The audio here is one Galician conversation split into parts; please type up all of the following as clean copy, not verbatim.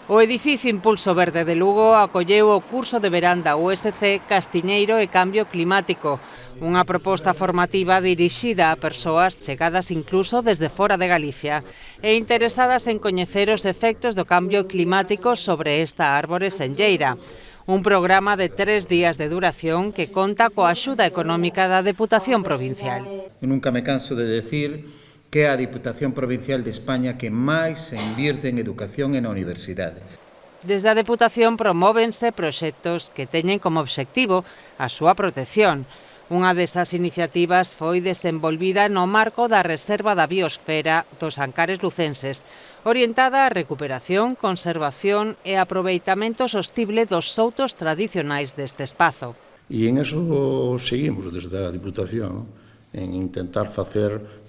O edificio Impulso Verde de Lugo acolleu o curso de verán da USC Castiñeiro e Cambio Climático, unha proposta formativa dirixida a persoas chegadas incluso desde fora de Galicia e interesadas en coñecer os efectos do cambio climático sobre esta árbore senlleira. Un programa de 3 días de duración que conta coa axuda económica da Deputación Provincial. Eu nunca me canso de decir que é a Diputación Provincial de España que máis se invirte en educación e na universidade. Desde a Deputación promóvense proxectos que teñen como obxectivo a súa protección. Unha desas iniciativas foi desenvolvida no marco da Reserva da Biosfera dos Ancares Lucenses, orientada á recuperación, conservación e aproveitamento sostible dos soutos tradicionais deste espazo. E en eso seguimos desde a Diputación, en intentar facer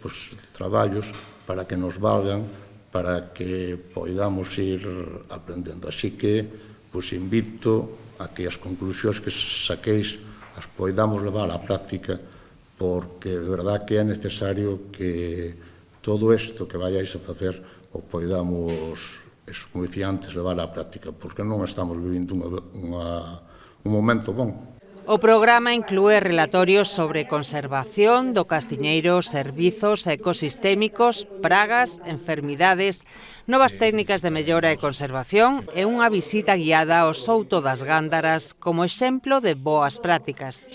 traballos para que nos valgan, para que poidamos ir aprendendo. Así que invito a que as conclusións que saquéis as poidamos levar á práctica, porque de verdad que é necesario que todo isto que vayáis a facer o poidamos, como dicía antes, levar á práctica, porque non estamos vivindo un momento bon. O programa inclúe relatorios sobre conservación do castiñeiro, servizos ecosistémicos, pragas, enfermidades, novas técnicas de mellora e conservación e unha visita guiada ao souto das Gándaras como exemplo de boas prácticas.